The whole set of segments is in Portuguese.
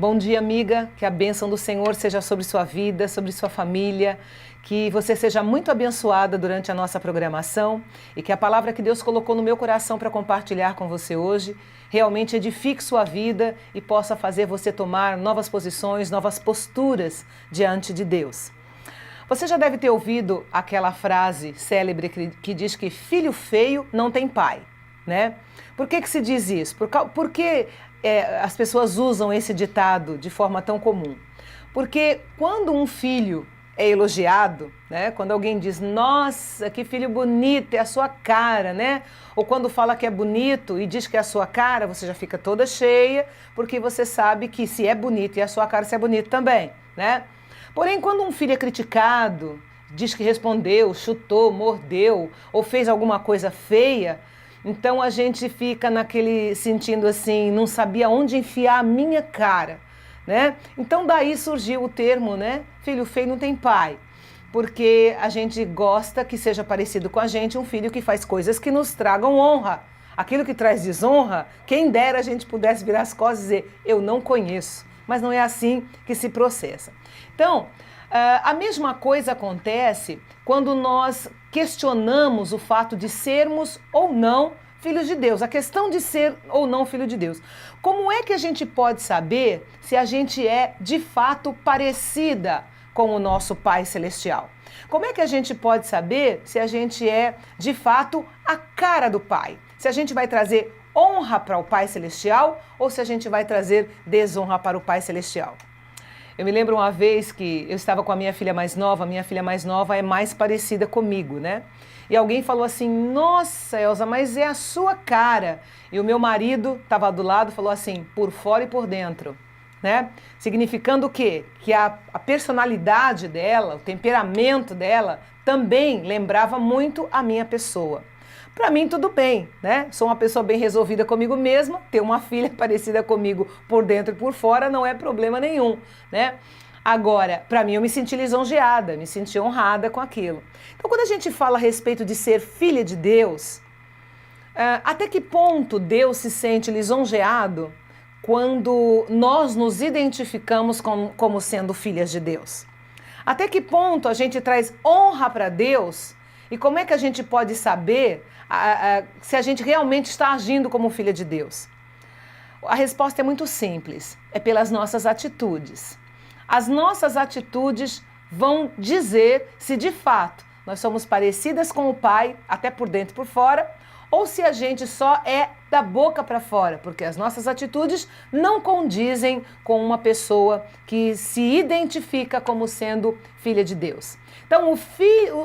Bom dia, amiga, que a bênção do Senhor seja sobre sua vida, sobre sua família, que você seja muito abençoada durante a nossa programação e que a palavra que Deus colocou no meu coração para compartilhar com você hoje realmente edifique sua vida e possa fazer você tomar novas posições, novas posturas diante de Deus. Você já deve ter ouvido aquela frase célebre que diz que filho feio não tem pai, né? Por que se diz isso? Porque as pessoas usam esse ditado de forma tão comum? Porque quando um filho é elogiado, né? Quando alguém diz, nossa, que filho bonito, é a sua cara, né? Ou quando fala que é bonito e diz que é a sua cara, você já fica toda cheia, porque você sabe que se é bonito e a sua cara, se é bonito também, né? Porém, quando um filho é criticado, diz que respondeu, chutou, mordeu ou fez alguma coisa feia, então a gente fica naquele sentindo assim, não sabia onde enfiar a minha cara, né? Então daí surgiu o termo, né? Filho feio não tem pai, porque a gente gosta que seja parecido com a gente um filho que faz coisas que nos tragam honra. Aquilo que traz desonra, quem dera a gente pudesse virar as costas e dizer, eu não conheço. Mas não é assim que se processa. Então, a mesma coisa acontece quando nós questionamos o fato de sermos ou não filhos de Deus, a questão de ser ou não filho de Deus. Como é que a gente pode saber se a gente é de fato parecida com o nosso Pai Celestial? Como é que a gente pode saber se a gente é de fato a cara do Pai? Se a gente vai trazer honra para o Pai Celestial ou se a gente vai trazer desonra para o Pai Celestial? Eu me lembro uma vez que eu estava com a minha filha mais nova é mais parecida comigo, né? E alguém falou assim, nossa, Elza, mas é a sua cara. E o meu marido estava do lado e falou assim, por fora e por dentro, né? Significando o quê? Que a personalidade dela, o temperamento dela também lembrava muito a minha pessoa. Para mim, tudo bem, né? Sou uma pessoa bem resolvida comigo mesma, ter uma filha parecida comigo por dentro e por fora não é problema nenhum, né? Agora, para mim, eu me senti lisonjeada, me senti honrada com aquilo. Então, quando a gente fala a respeito de ser filha de Deus, até que ponto Deus se sente lisonjeado quando nós nos identificamos como sendo filhas de Deus? Até que ponto a gente traz honra para Deus? E como é que a gente pode saber se a gente realmente está agindo como filha de Deus? A resposta é muito simples, é pelas nossas atitudes. As nossas atitudes vão dizer se de fato nós somos parecidas com o Pai, até por dentro e por fora, ou se a gente só é da boca para fora, porque as nossas atitudes não condizem com uma pessoa que se identifica como sendo filha de Deus. Então,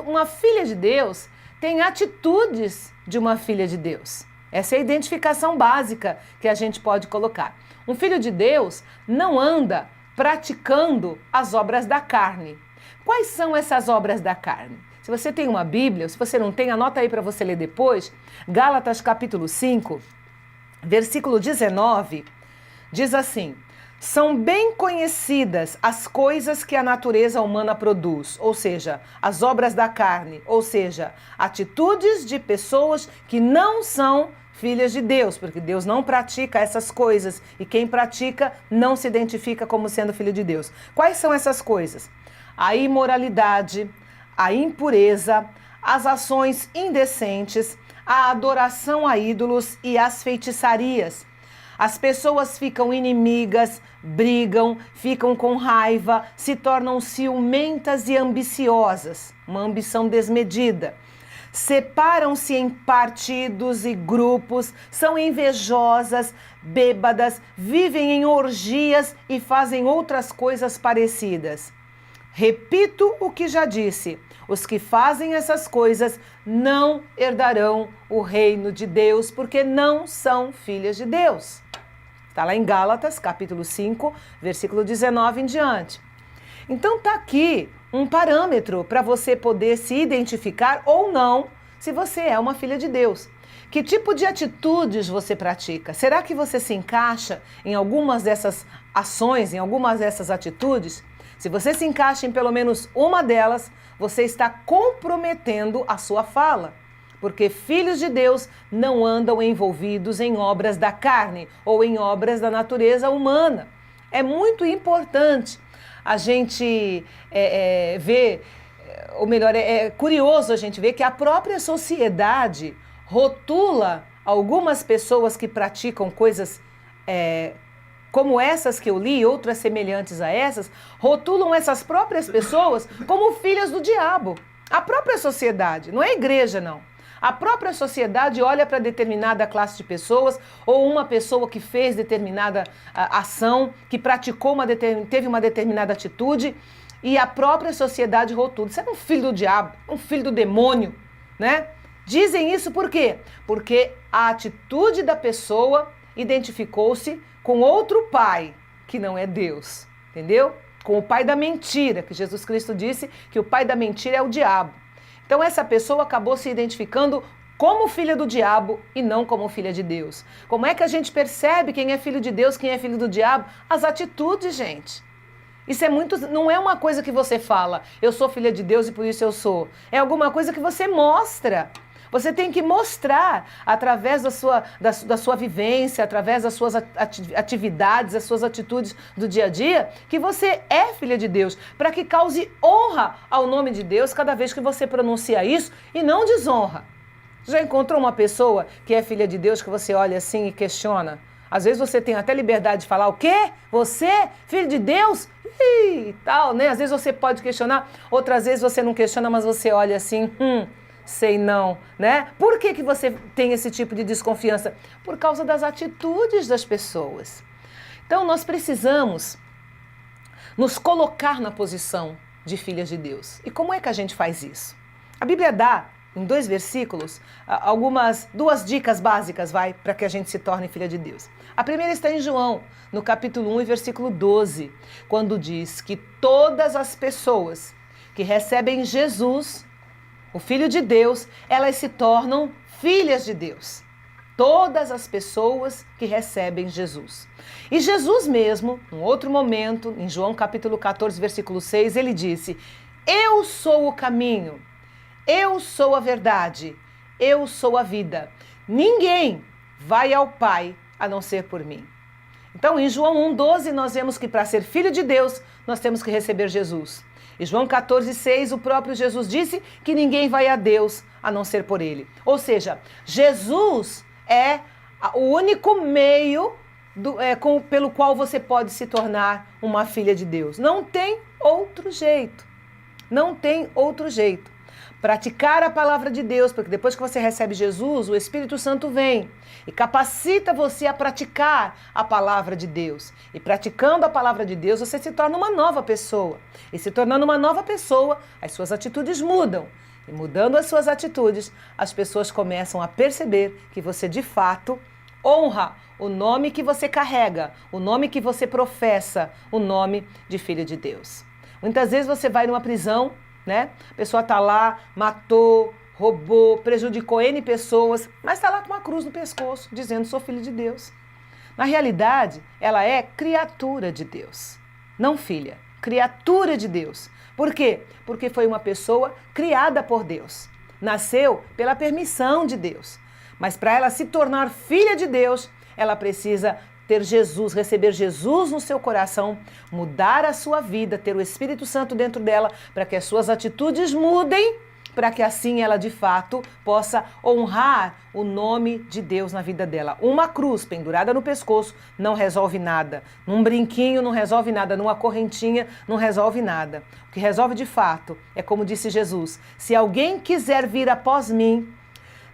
uma filha de Deus tem atitudes de uma filha de Deus. Essa é a identificação básica que a gente pode colocar. Um filho de Deus não anda praticando as obras da carne. Quais são essas obras da carne? Se você tem uma Bíblia, se você não tem, anota aí para você ler depois. Gálatas capítulo 5, versículo 19, diz assim, são bem conhecidas as coisas que a natureza humana produz, ou seja, as obras da carne, ou seja, atitudes de pessoas que não são filhas de Deus, porque Deus não pratica essas coisas e quem pratica não se identifica como sendo filho de Deus. Quais são essas coisas? A imoralidade, a impureza, as ações indecentes, a adoração a ídolos e as feitiçarias. As pessoas ficam inimigas, brigam, ficam com raiva, se tornam ciumentas e ambiciosas, uma ambição desmedida. Separam-se em partidos e grupos, são invejosas, bêbadas, vivem em orgias e fazem outras coisas parecidas. Repito o que já disse, os que fazem essas coisas não herdarão o reino de Deus, porque não são filhas de Deus. Está lá em Gálatas, capítulo 5, versículo 19 em diante. Então está aqui um parâmetro para você poder se identificar ou não se você é uma filha de Deus. Que tipo de atitudes você pratica? Será que você se encaixa em algumas dessas ações, em algumas dessas atitudes? Se você se encaixa em pelo menos uma delas, você está comprometendo a sua fala. Porque filhos de Deus não andam envolvidos em obras da carne ou em obras da natureza humana. é muito importante a gente ver, ou melhor, é curioso a gente ver que a própria sociedade rotula algumas pessoas que praticam coisas como essas que eu li, outras semelhantes a essas, rotulam essas próprias pessoas como filhas do diabo. A própria sociedade, não é a igreja não. A própria sociedade olha para determinada classe de pessoas ou uma pessoa que fez determinada ação, que praticou teve uma determinada atitude e a própria sociedade rotula. Você é um filho do diabo, um filho do demônio, né? Dizem isso por quê? Porque a atitude da pessoa identificou-se com outro pai, que não é Deus, entendeu? Com o pai da mentira, que Jesus Cristo disse que o pai da mentira é o diabo. Então essa pessoa acabou se identificando como filha do diabo e não como filha de Deus. Como é que a gente percebe quem é filho de Deus, quem é filho do diabo? As atitudes, gente. Isso não é uma coisa que você fala, eu sou filha de Deus e por isso eu sou. É alguma coisa que você mostra. Você tem que mostrar através da sua vivência, através das suas atividades, das suas atitudes do dia a dia, que você é filha de Deus, para que cause honra ao nome de Deus cada vez que você pronuncia isso e não desonra. Já encontrou uma pessoa que é filha de Deus que você olha assim e questiona? Às vezes você tem até liberdade de falar, o quê? Você, filho de Deus? E tal, né? Às vezes você pode questionar, outras vezes você não questiona, mas você olha assim, sei não, né? Por que você tem esse tipo de desconfiança? Por causa das atitudes das pessoas. Então nós precisamos nos colocar na posição de filhas de Deus. E como é que a gente faz isso? A Bíblia dá, em 2 versículos, duas dicas básicas, para que a gente se torne filha de Deus. A primeira está em João, no capítulo 1 e versículo 12, quando diz que todas as pessoas que recebem Jesus, o Filho de Deus, elas se tornam filhas de Deus. Todas as pessoas que recebem Jesus. E Jesus mesmo, em outro momento, em João capítulo 14, versículo 6, ele disse, eu sou o caminho, eu sou a verdade, eu sou a vida. Ninguém vai ao Pai a não ser por mim. Então, em João 1,12, nós vemos que para ser filho de Deus, nós temos que receber Jesus. Em João 14,6, o próprio Jesus disse que ninguém vai a Deus a não ser por ele. Ou seja, Jesus é o único meio pelo qual você pode se tornar uma filha de Deus. Não tem outro jeito. Não tem outro jeito. Praticar a palavra de Deus, porque depois que você recebe Jesus, o Espírito Santo vem e capacita você a praticar a palavra de Deus. E praticando a palavra de Deus, você se torna uma nova pessoa. E se tornando uma nova pessoa, as suas atitudes mudam. E mudando as suas atitudes, as pessoas começam a perceber que você de fato honra o nome que você carrega, o nome que você professa, o nome de filho de Deus. Muitas vezes você vai numa prisão, né? A pessoa está lá, matou, roubou, prejudicou N pessoas, mas está lá com uma cruz no pescoço, dizendo sou filho de Deus. Na realidade, ela é criatura de Deus, não filha, criatura de Deus. Por quê? Porque foi uma pessoa criada por Deus, nasceu pela permissão de Deus. Mas para ela se tornar filha de Deus, ela precisa ter Jesus, receber Jesus no seu coração, mudar a sua vida, ter o Espírito Santo dentro dela, para que as suas atitudes mudem, para que assim ela de fato possa honrar o nome de Deus na vida dela. Uma cruz pendurada no pescoço não resolve nada. Um brinquinho não resolve nada, numa correntinha não resolve nada. O que resolve de fato é como disse Jesus, se alguém quiser vir após mim,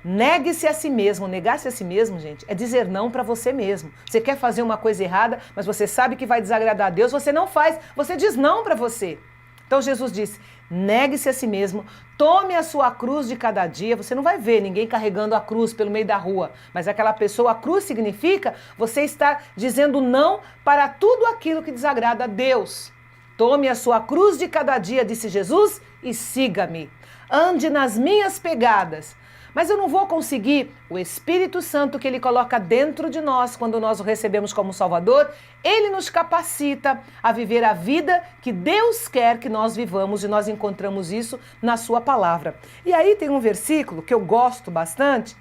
negue-se a si mesmo. Negar-se a si mesmo, gente, é dizer não para você mesmo. Você quer fazer uma coisa errada, mas você sabe que vai desagradar a Deus, você não faz, você diz não para você. Então Jesus disse, negue-se a si mesmo, tome a sua cruz de cada dia. Você não vai ver ninguém carregando a cruz pelo meio da rua, mas aquela pessoa, a cruz significa você estar dizendo não para tudo aquilo que desagrada a Deus. Tome a sua cruz de cada dia, disse Jesus, e siga-me. Ande nas minhas pegadas. Mas eu não vou conseguir. O Espírito Santo que Ele coloca dentro de nós, quando nós o recebemos como Salvador, Ele nos capacita a viver a vida que Deus quer que nós vivamos e nós encontramos isso na Sua Palavra. E aí tem um versículo que eu gosto bastante,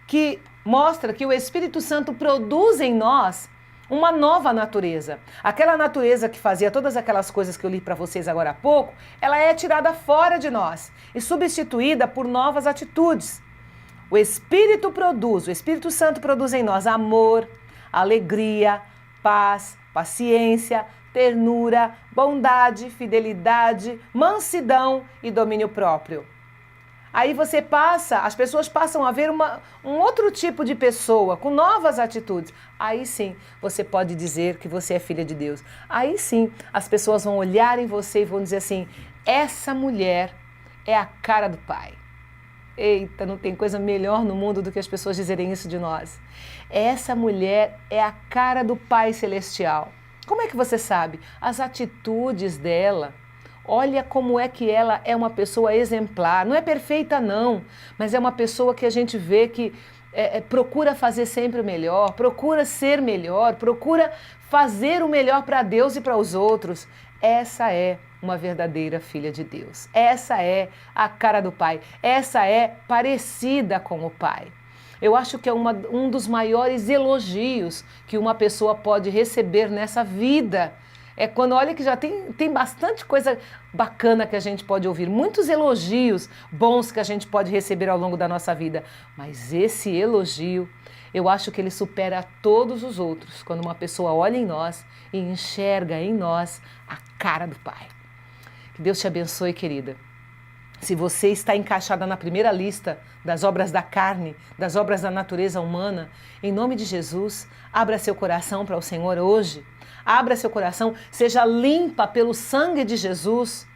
que mostra que o Espírito Santo produz em nós uma nova natureza. Aquela natureza que fazia todas aquelas coisas que eu li para vocês agora há pouco, ela é tirada fora de nós e substituída por novas atitudes. O Espírito Santo produz em nós amor, alegria, paz, paciência, ternura, bondade, fidelidade, mansidão e domínio próprio. Aí as pessoas passam a ver um outro tipo de pessoa, com novas atitudes. Aí sim, você pode dizer que você é filha de Deus. Aí sim, as pessoas vão olhar em você e vão dizer assim, essa mulher é a cara do Pai. Eita, não tem coisa melhor no mundo do que as pessoas dizerem isso de nós. Essa mulher é a cara do Pai Celestial. Como é que você sabe? As atitudes dela. Olha como é que ela é uma pessoa exemplar. Não é perfeita não, mas é uma pessoa que a gente vê que procura fazer sempre o melhor, procura ser melhor, procura fazer o melhor para Deus e para os outros. Essa é uma verdadeira filha de Deus. Essa é a cara do Pai. Essa é parecida com o Pai. Eu acho que é um dos maiores elogios que uma pessoa pode receber nessa vida. É quando olha que já tem bastante coisa bacana que a gente pode ouvir, muitos elogios bons que a gente pode receber ao longo da nossa vida. Mas esse elogio, eu acho que ele supera todos os outros, quando uma pessoa olha em nós e enxerga em nós a cara do Pai. Que Deus te abençoe, querida. Se você está encaixada na primeira lista das obras da carne, das obras da natureza humana, em nome de Jesus, abra seu coração para o Senhor hoje. Abra seu coração, seja limpa pelo sangue de Jesus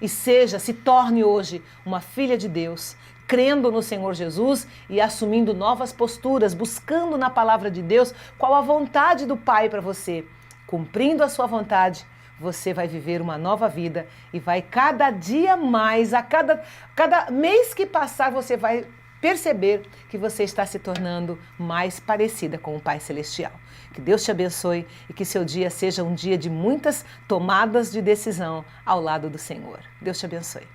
e se torne hoje uma filha de Deus, crendo no Senhor Jesus e assumindo novas posturas, buscando na palavra de Deus qual a vontade do Pai para você. Cumprindo a sua vontade, você vai viver uma nova vida e vai cada dia mais, a cada mês que passar, você vai perceber que você está se tornando mais parecida com o Pai Celestial. Que Deus te abençoe e que seu dia seja um dia de muitas tomadas de decisão ao lado do Senhor. Deus te abençoe.